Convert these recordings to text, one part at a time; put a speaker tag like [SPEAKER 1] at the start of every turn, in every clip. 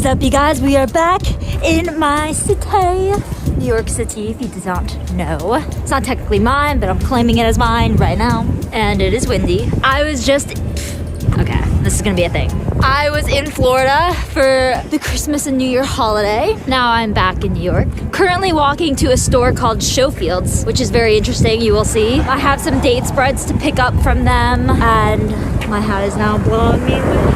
[SPEAKER 1] up, you guys? We are back in my city, New York City, if you did not know. It's not technically mine, but I'm claiming it as mine right now. And it is windy. I was just... Okay, this is gonna be a thing. I was in Florida for the Christmas and New Year holiday. Now I'm back in New York. Currently walking to a store called Showfields, which is very interesting, you will see. I have some date spreads to pick up from them, and my hat is now blowing me away.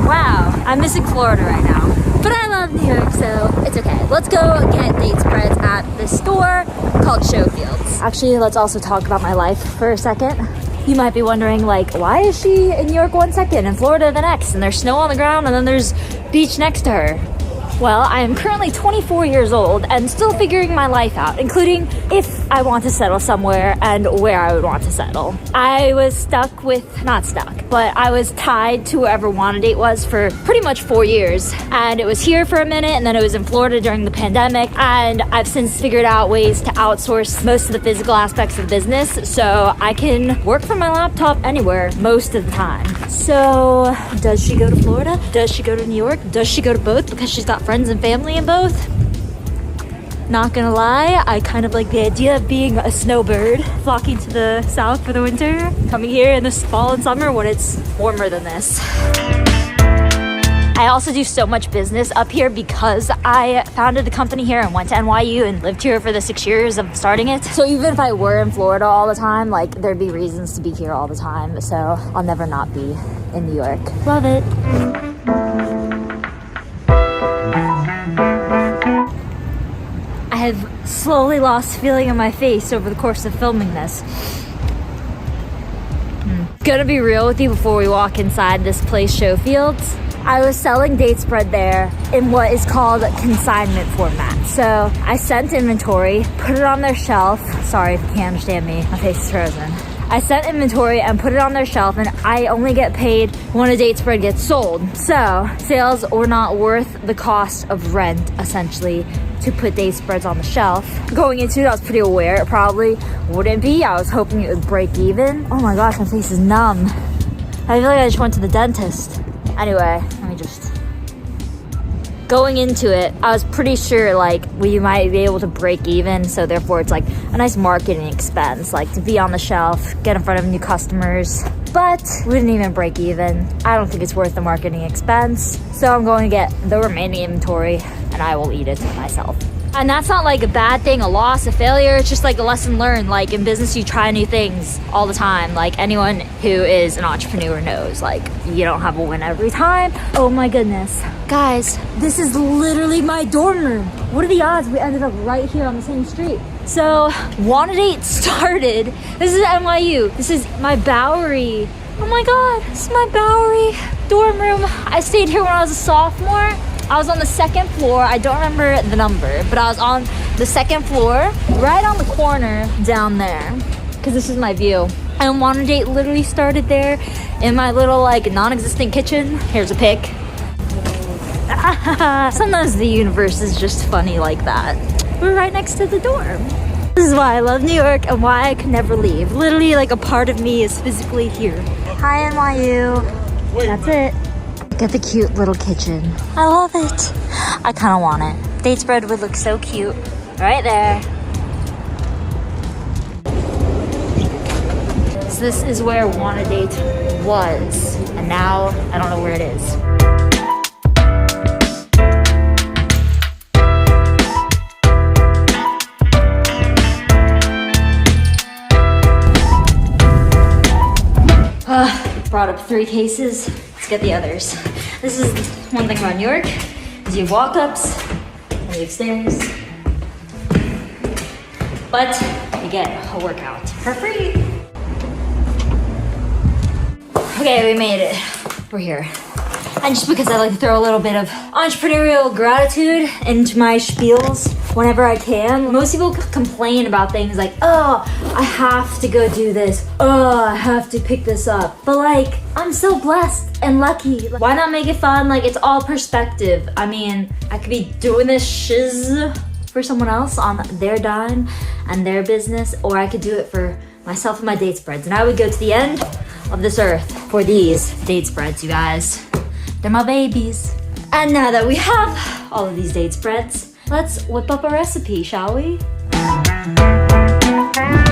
[SPEAKER 1] Wow, I'm missing Florida right now. But I love New York, so it's okay. Let's go get date spreads at this store called Showfields. Actually, let's also talk about my life for a second. You might be wondering, like, why is she in New York one second and Florida the next, and there's snow on the ground and then there's beach next to her? Well, I am currently 24 years old and still figuring my life out, including if I want to settle somewhere and where I would want to settle. I was stuck with, not stuck, but I was tied to wherever Wanna Date was for pretty much 4 years. And it was here for a minute, and then it was in Florida during the pandemic. And I've since figured out ways to outsource most of the physical aspects of business, so I can work from my laptop anywhere most of the time. So, does she go to Florida? Does she go to New York? Does she go to both because she's got friends and family in both? Not gonna lie, I kind of like the idea of being a snowbird, flocking to the south for the winter, coming here in the fall and summer when it's warmer than this. I also do so much business up here because I founded the company here and went to NYU and lived here for the 6 years of starting it. So even if I were in Florida all the time, like, there'd be reasons to be here all the time. So I'll never not be in New York. Love it. I have slowly lost feeling in my face over the course of filming this. Gonna be real with you before we walk inside this place, Showfields. I was selling date spread there in what is called consignment format. So I sent inventory, put it on their shelf. Sorry if you can't understand me, my face is frozen. I sent inventory and put it on their shelf, and I only get paid when a date spread gets sold. So sales were not worth the cost of rent, essentially, to put date spreads on the shelf. Going into it, I was pretty aware it probably wouldn't be. I was hoping it would break even. Oh my gosh, my face is numb. I feel like I just went to the dentist. Anyway, let me just... Going into it, I was pretty sure, like, we might be able to break even, so therefore it's like a nice marketing expense, like to be on the shelf, get in front of new customers. But we didn't even break even. I don't think it's worth the marketing expense, so I'm going to get the remaining inventory and I will eat it myself. And that's not like a bad thing, a loss, a failure. It's just like a lesson learned. Like in business, you try new things all the time. Like anyone who is an entrepreneur knows, like you don't have a win every time. Oh my goodness. Guys, this is literally my dorm room. What are the odds we ended up right here on the same street? So, Wanna Date started. This is NYU. This is my Bowery. Oh my God, this is my Bowery dorm room. I stayed here when I was a sophomore. I was on the second floor. I don't remember the number, but I was on the second floor, right on the corner down there, because this is my view. And Wanna Date literally started there in my little like non-existent kitchen. Here's a pic. Sometimes the universe is just funny like that. We're right next to the dorm. This is why I love New York and why I could never leave. Literally, like a part of me is physically here. Hi NYU. That's it. Look at the cute little kitchen. I love it. I kind of want it. Date spread would look so cute right there. So this is where Wanna Date was, and now I don't know where it is. Brought up 3 cases. Let's get the others. This is one thing about New York, is you have walk-ups and you have stairs, but you get a workout for free. Okay, we made it. We're here. And just because I like to throw a little bit of entrepreneurial gratitude into my spiels whenever I can. Most people complain about things like, oh, I have to go do this. Oh, I have to pick this up. But like, I'm so blessed and lucky. Why not make it fun? Like, it's all perspective. I mean, I could be doing this shiz for someone else on their dime and their business, or I could do it for myself and my date spreads. And I would go to the end of this earth for these date spreads, you guys. They're my babies. And now that we have all of these date spreads, let's whip up a recipe, shall we?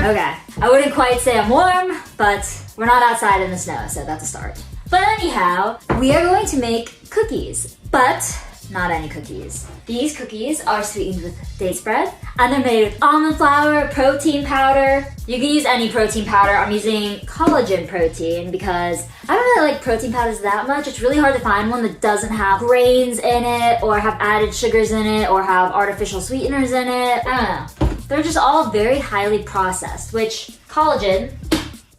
[SPEAKER 1] Okay, I wouldn't quite say I'm warm, but we're not outside in the snow, so that's a start. But anyhow, we are going to make cookies, but not any cookies. These cookies are sweetened with date spread, and they're made with almond flour, protein powder. You can use any protein powder. I'm using collagen protein because I don't really like protein powders that much. It's really hard to find one that doesn't have grains in it, or have added sugars in it, or have artificial sweeteners in it. I don't know. They're just all very highly processed, which collagen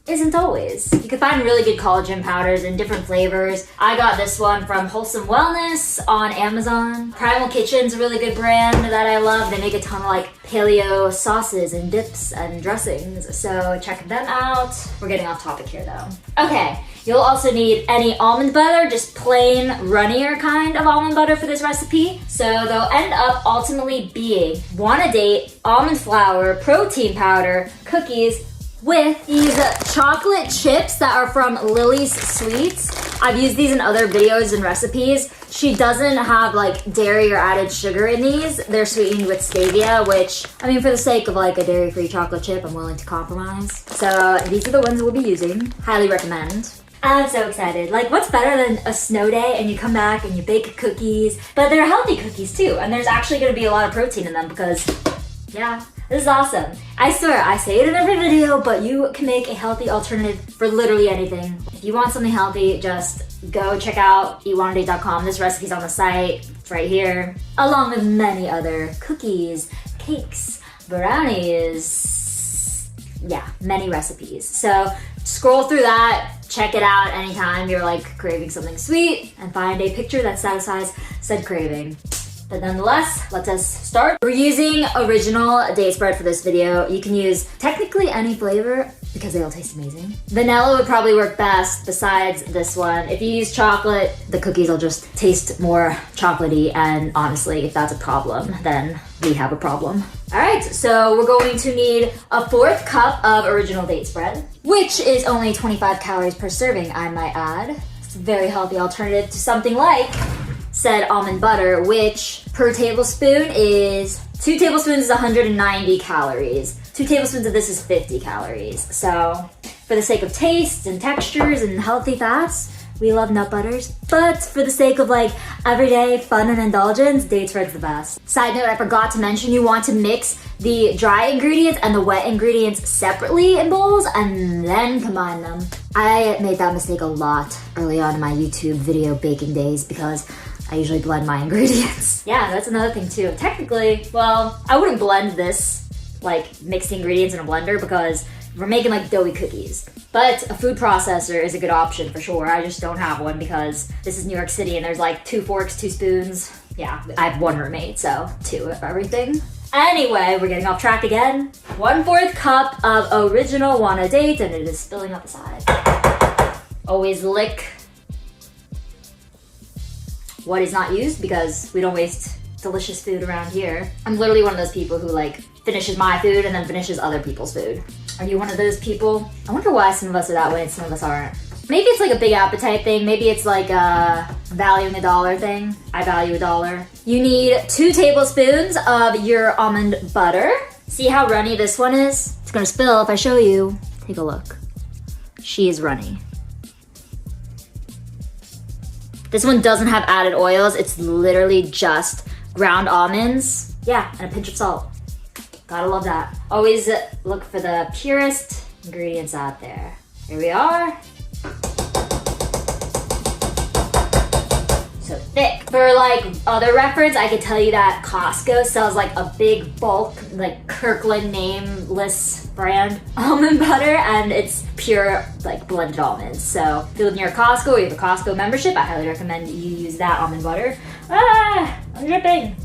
[SPEAKER 1] isn't always. You can find really good collagen powders in different flavors. I got this one from Wholesome Wellness on Amazon. Primal Kitchen's a really good brand that I love. They make a ton of like paleo sauces and dips and dressings, so check them out. We're getting off topic here though. Okay, you'll also need any almond butter, just plain runnier kind of almond butter for this recipe. So they'll end up ultimately being want a date, almond flour, protein powder, cookies, with these chocolate chips that are from Lily's Sweets. I've used these in other videos and recipes. She doesn't have like dairy or added sugar in these. They're sweetened with stevia, which, I mean, for the sake of like a dairy-free chocolate chip, I'm willing to compromise. So these are the ones we'll be using. Highly recommend. I'm so excited. Like, what's better than a snow day and you come back and you bake cookies, but they're healthy cookies too, and there's actually gonna be a lot of protein in them because, yeah, this is awesome. I swear, I say it in every video, but you can make a healthy alternative for literally anything. If you want something healthy, just go check out eatwantadate.com. This recipe's on the site. It's right here. Along with many other cookies, cakes, brownies, yeah, many recipes. So scroll through that, check it out anytime you're like craving something sweet, and find a picture that satisfies said craving. But nonetheless, let us start. We're using original date spread for this video. You can use technically any flavor because they all taste amazing. Vanilla would probably work best besides this one. If you use chocolate, the cookies will just taste more chocolatey, and honestly, if that's a problem, then we have a problem. All right, so we're going to need a 1/4 cup of original date spread, which is only 25 calories per serving, I might add. It's a very healthy alternative to something like said almond butter, which per tablespoon is 2 tablespoons is 190 calories. 2 tablespoons of this is 50 calories. So for the sake of taste and textures and healthy fats, we love nut butters. But for the sake of like everyday fun and indulgence, date spread's the best. Side note, I forgot to mention, you want to mix the dry ingredients and the wet ingredients separately in bowls and then combine them. I made that mistake a lot early on in my YouTube video baking days because I usually blend my ingredients. Yeah, that's another thing too. Technically, well, I wouldn't blend this, like mix the ingredients in a blender, because we're making like doughy cookies. But a food processor is a good option for sure. I just don't have one because this is New York City and there's like 2 forks, 2 spoons. Yeah, I have 1 roommate, so 2 of everything. Anyway, we're getting off track again. 1/4 cup of original Wanna Date, and it is spilling out the side. Always lick what is not used because we don't waste delicious food around here. I'm literally one of those people who like finishes my food and then finishes other people's food. Are you one of those people? I wonder why some of us are that way and some of us aren't. Maybe it's like a big appetite thing. Maybe it's like a valuing a dollar thing. I value $1. You need 2 tablespoons of your almond butter. See how runny this one is? It's gonna spill if I show you. Take a look. She is runny. This one doesn't have added oils. It's literally just ground almonds. Yeah, and a pinch of salt. Gotta love that. Always look for the purest ingredients out there. Here we are. So thick. For like other reference, I could tell you that Costco sells like a big bulk, like Kirkland nameless brand almond butter, and it's pure like blended almonds. So if you live near Costco or you have a Costco membership, I highly recommend you use that almond butter. Ah, I'm dripping.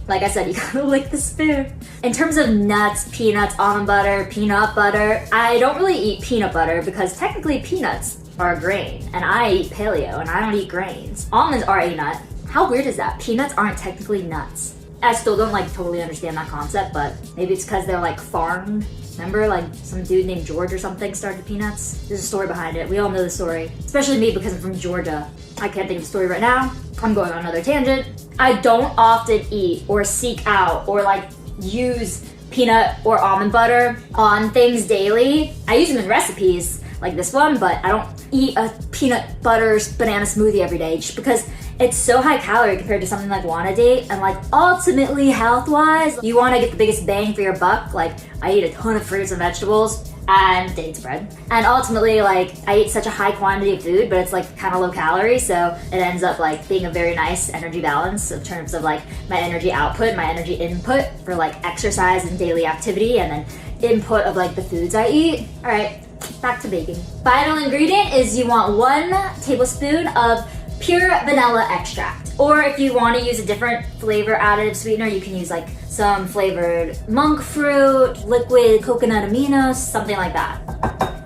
[SPEAKER 1] Like I said, you gotta lick the spoon. In terms of nuts, peanuts, almond butter, peanut butter, I don't really eat peanut butter because technically peanuts are a grain, and I eat paleo and I don't eat grains. Almonds are a nut. How weird is that? Peanuts aren't technically nuts. I still don't like totally understand that concept, but maybe it's because they're like farmed. Remember, like some dude named George or something started peanuts? There's a story behind it. We all know the story, especially me because I'm from Georgia. I can't think of the story right now. I'm going on another tangent. I don't often eat or seek out or like use peanut or almond butter on things daily. I use them in recipes like this one, but I don't eat a peanut butter banana smoothie every day just because it's so high calorie compared to something like Wanna Date, and like ultimately health-wise, you wanna get the biggest bang for your buck. Like I eat a ton of fruits and vegetables and dates bread. And ultimately, like I eat such a high quantity of food, but it's like kind of low calorie, so it ends up like being a very nice energy balance in terms of like my energy output, my energy input for like exercise and daily activity, and then input of like the foods I eat. All right, back to baking. Final ingredient is you want 1 tablespoon of pure vanilla extract. Or if you want to use a different flavor additive sweetener, you can use like some flavored monk fruit, liquid coconut aminos, something like that.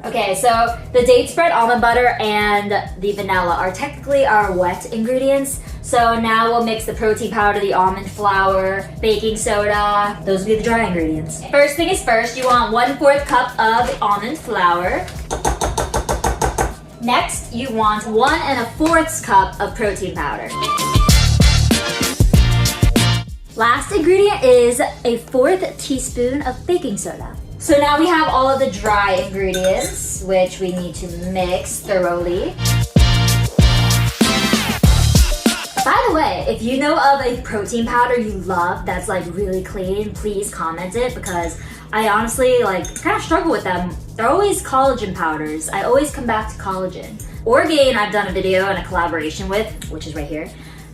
[SPEAKER 1] Okay, so the date spread, almond butter, and the vanilla are technically our wet ingredients. So now we'll mix the protein powder, the almond flour, baking soda. Those will be the dry ingredients. First thing is first, you want 1/4 cup of almond flour. Next, you want 1 1/4 cup of protein powder. Last ingredient is a 1/4 teaspoon of baking soda. So now we have all of the dry ingredients, which we need to mix thoroughly. By the way, if you know of a protein powder you love that's like really clean, please comment it, because I honestly like kind of struggle with them. They're always collagen powders. I always come back to collagen. Orgain, I've done a video and a collaboration with, which is right here.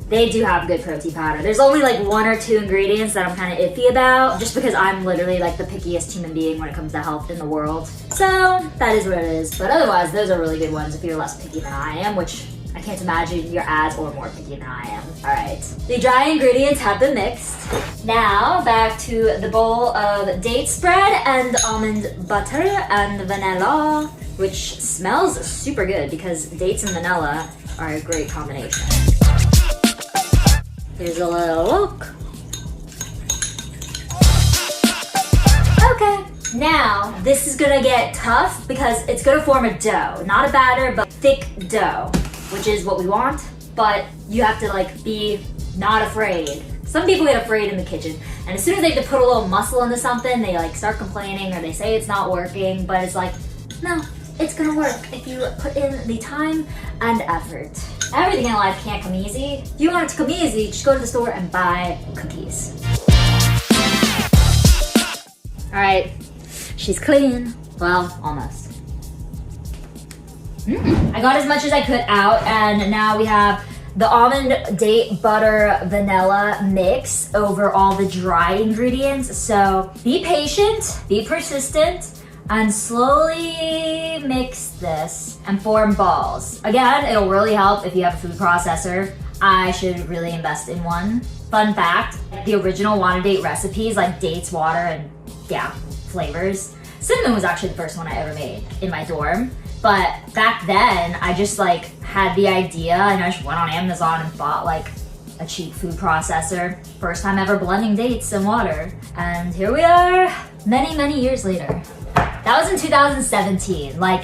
[SPEAKER 1] They do have good protein powder. There's only like 1 or 2 ingredients that I'm kind of iffy about, just because I'm literally like the pickiest human being when it comes to health in the world. So that is what it is. But otherwise, those are really good ones if you're less picky than I am, which I can't imagine you're as or more picky than I am. All right, the dry ingredients have been mixed. Now back to the bowl of date spread and almond butter and vanilla, which smells super good because dates and vanilla are a great combination. Here's a little look. Okay, now this is gonna get tough because it's gonna form a dough. Not a batter, but thick dough, which is what we want, but you have to like be not afraid. Some people get afraid in the kitchen, and as soon as they have to put a little muscle into something, they like start complaining or they say it's not working, but it's like, no, it's gonna work if you put in the time and effort. Everything in life can't come easy. If you want it to come easy, just go to the store and buy cookies. All right, she's clean. Well, almost. I got as much as I could out, and now we have the almond, date, butter, vanilla mix over all the dry ingredients. So be patient, be persistent, and slowly mix this and form balls. Again, it'll really help if you have a food processor. I should really invest in one. Fun fact, the original Wanna Date recipes, like dates, water, and yeah, flavors. Cinnamon was actually the first one I ever made in my dorm. But back then, I just like had the idea and I just went on Amazon and bought like a cheap food processor. First time ever blending dates and water. And here we are, many, many years later. That was in 2017. Like,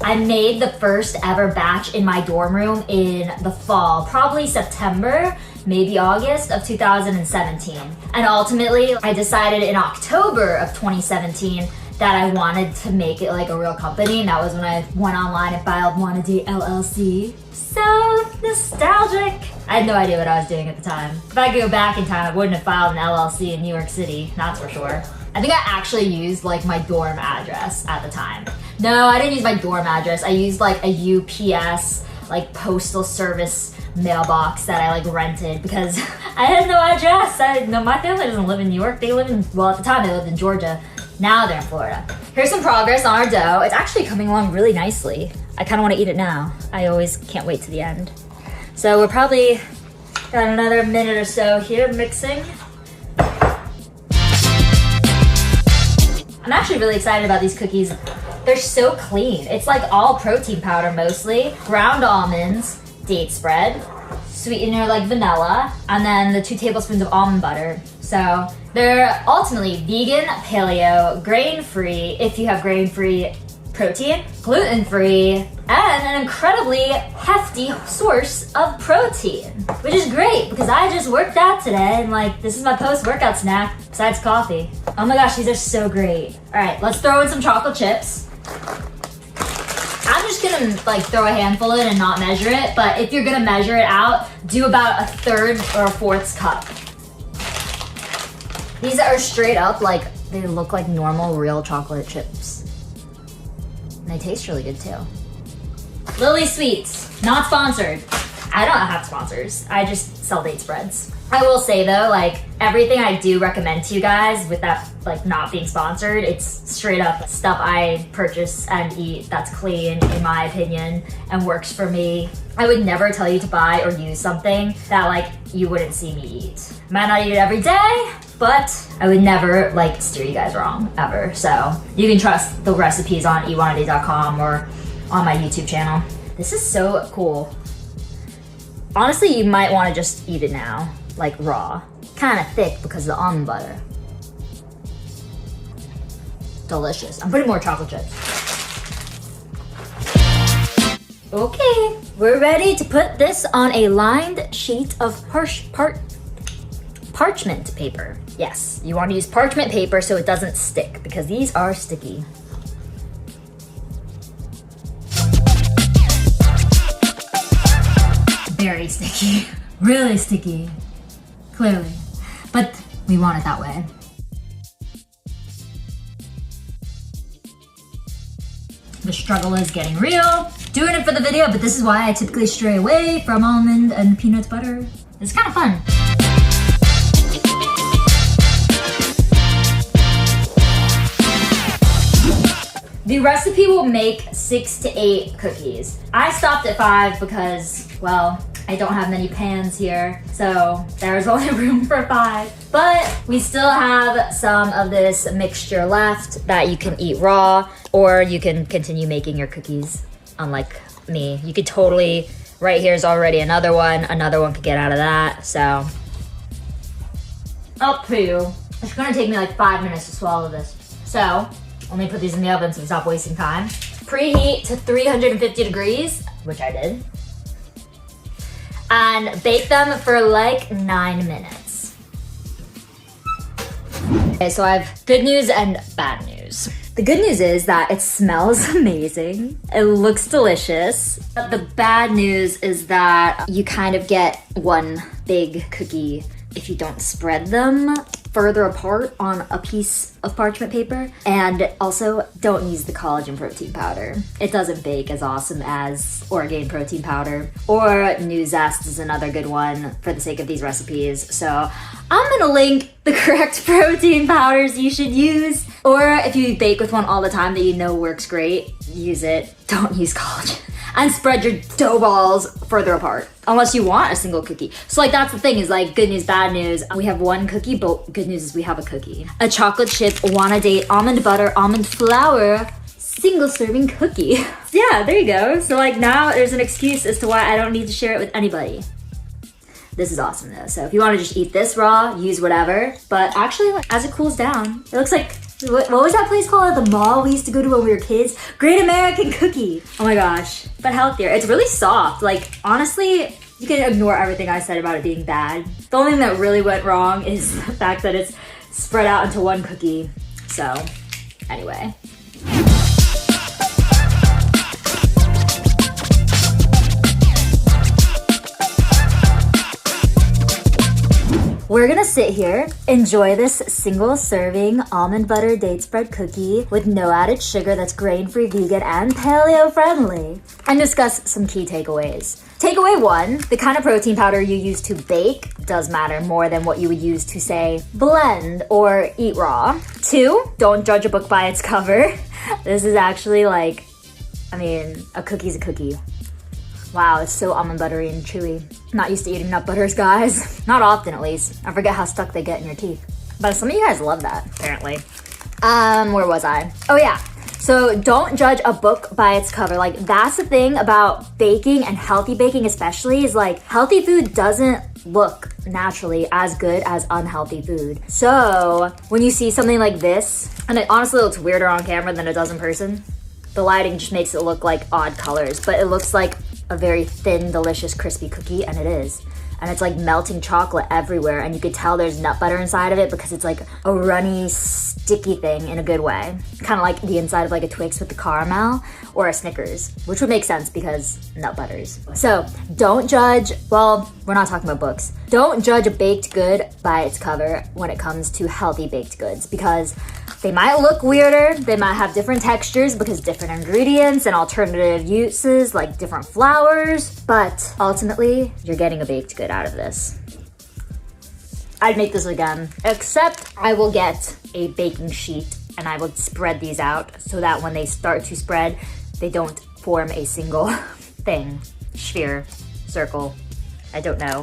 [SPEAKER 1] I made the first ever batch in my dorm room in the fall, probably September, maybe August of 2017. And ultimately, I decided in October of 2017 that I wanted to make it like a real company, and that was when I went online and filed Wanna Date LLC. So nostalgic. I had no idea what I was doing at the time. If I could go back in time, I wouldn't have filed an LLC in New York City, that's for sure. I think I actually used like my dorm address at the time. No, I didn't use my dorm address. I used like a UPS, like postal service mailbox that I like rented because I had no address. No, my family doesn't live in New York. They live in, well, at the time they lived in Georgia. Now they're in Florida. Here's some progress on our dough. It's actually coming along really nicely. I kind of want to eat it now. I always can't wait to the end. So we're probably got another minute or so here mixing. I'm actually really excited about these cookies. They're so clean. It's like all protein powder mostly, ground almonds, date spread, sweetener like vanilla, and then the 2 tablespoons of almond butter. So they're ultimately vegan, paleo, grain-free, if you have grain-free protein, gluten-free, and an incredibly hefty source of protein, which is great because I just worked out today and like, this is my post-workout snack besides coffee. Oh my gosh, these are so great. All right, let's throw in some chocolate chips. I'm just gonna like throw a handful in and not measure it, but if you're gonna measure it out, do about 1/3 or 1/4 cup. These are straight up like, they look like normal real chocolate chips. And they taste really good too. Lily Sweets, not sponsored. I don't have sponsors. I just sell date spreads. I will say though, like everything I do recommend to you guys with that like not being sponsored, it's straight up stuff I purchase and eat that's clean in my opinion and works for me. I would never tell you to buy or use something that like you wouldn't see me eat. Might not eat it every day, but I would never like steer you guys wrong ever. So you can trust the recipes on eatwannaday.com or on my YouTube channel. This is so cool. Honestly, you might want to just eat it now, like raw. Kind of thick because of the almond butter. Delicious. I'm putting more chocolate chips. Okay, we're ready to put this on a lined sheet of parchment paper. Yes, you want to use parchment paper so it doesn't stick because these are sticky. Very sticky, really sticky, clearly, but we want it that way. The struggle is getting real. Doing it for the video, but this is why I typically stray away from almond and peanut butter. It's kind of fun. The recipe will make 6 to 8 cookies. I stopped at 5 because, well, I don't have many pans here, so there's only room for 5. But we still have some of this mixture left that you can eat raw, or you can continue making your cookies, unlike me. You could totally, right here's already another one could get out of that, so. Up to you. It's gonna take me like 5 minutes to swallow this. So, let me put these in the oven so we stop wasting time. Preheat to 350 degrees, which I did. And bake them for like 9 minutes. Okay, so I have good news and bad news. The good news is that it smells amazing. It looks delicious. But the bad news is that you kind of get one big cookie if you don't spread them further apart on a piece of parchment paper. And also, don't use the collagen protein powder. It doesn't bake as awesome as Orgain protein powder. Or New Zest is another good one for the sake of these recipes. So I'm gonna link the correct protein powders you should use. Or if you bake with one all the time that you know works great, use it. Don't use collagen. And spread your dough balls further apart, unless you want a single cookie. So like that's the thing is like good news, bad news. We have one cookie, but good news is we have a cookie. A chocolate chip, Wanna Date, almond butter, almond flour, single serving cookie. Yeah, there you go. So like now there's an excuse as to why I don't need to share it with anybody. This is awesome though. So if you wanna just eat this raw, use whatever. But actually like, as it cools down, it looks like, what was that place called at the mall we used to go to when we were kids? Great American Cookie. Oh my gosh, but healthier. It's really soft. Like, honestly, you can ignore everything I said about it being bad. The only thing that really went wrong is the fact that it's spread out into one cookie. So, anyway. We're gonna sit here, enjoy this single serving almond butter date spread cookie with no added sugar that's grain-free, vegan, and paleo-friendly, and discuss some key takeaways. Takeaway 1, the kind of protein powder you use to bake does matter more than what you would use to, say, blend or eat raw. 2, don't judge a book by its cover. This is actually like, I mean, a cookie's a cookie. Wow, it's so almond buttery and chewy. Not used to eating nut butters, guys. Not often, at least. I forget how stuck they get in your teeth. But some of you guys love that, apparently. Where was I? Oh yeah. So don't judge a book by its cover. Like, that's the thing about baking and healthy baking especially is like, healthy food doesn't look naturally as good as unhealthy food. So when you see something like this, and it honestly looks weirder on camera than it does in person, the lighting just makes it look like odd colors, but it looks like a very thin, delicious, crispy cookie, and it is. And it's like melting chocolate everywhere, and you could tell there's nut butter inside of it because it's like a runny, sticky thing in a good way. Kind of like the inside of like a Twix with the caramel or a Snickers, which would make sense because nut butters. So don't judge, well, we're not talking about books. Don't judge a baked good by its cover when it comes to healthy baked goods, because they might look weirder, they might have different textures because different ingredients and alternative uses like different flours, but ultimately you're getting a baked good out of this. I'd make this again, except I will get a baking sheet and I will spread these out so that when they start to spread, they don't form a single thing, sphere, circle, I don't know.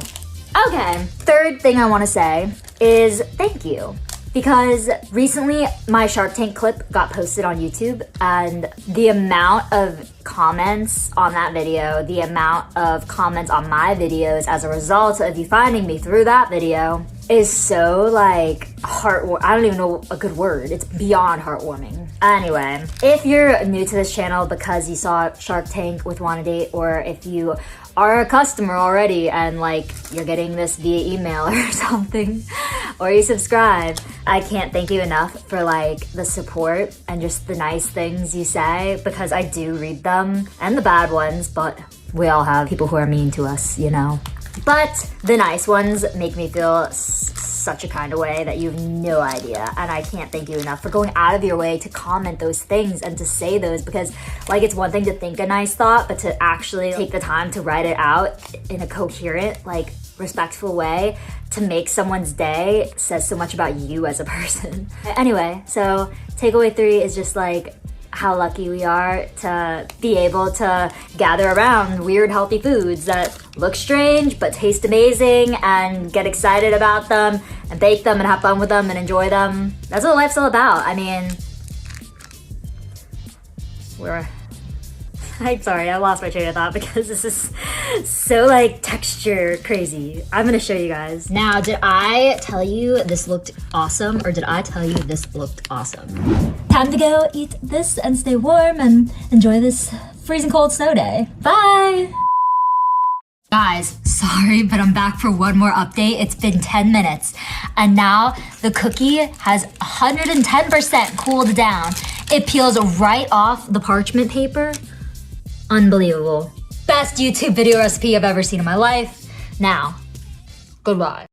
[SPEAKER 1] Okay, third thing I want to say is thank you. Because recently my Shark Tank clip got posted on YouTube, and the amount of comments on that video, the amount of comments on my videos as a result of you finding me through that video is so like heartwarming. I don't even know a good word. It's beyond heartwarming. Anyway, if you're new to this channel because you saw Shark Tank with Wanna Date, or if you are a customer already and like you're getting this via email or something, or you subscribe, I can't thank you enough for like the support and just the nice things you say, because I do read them, and the bad ones, but we all have people who are mean to us, you know. But the nice ones make me feel such a kind of way that you have no idea, and I can't thank you enough for going out of your way to comment those things and to say those, because like it's one thing to think a nice thought, but to actually take the time to write it out in a coherent, like respectful way to make someone's day says so much about you as a person. Anyway, so takeaway 3 is just like how lucky we are to be able to gather around weird healthy foods that look strange but taste amazing, and get excited about them and bake them and have fun with them and enjoy them. That's what life's all about. I mean, I'm sorry, I lost my train of thought because this is so like texture crazy. I'm gonna show you guys. Now, did I tell you this looked awesome, or did I tell you this looked awesome? Time to go eat this and stay warm and enjoy this freezing cold snow day. Bye! Guys, sorry, but I'm back for one more update. It's been 10 minutes, and now the cookie has 110% cooled down. It peels right off the parchment paper. Unbelievable. Best YouTube video recipe I've ever seen in my life. Now, goodbye.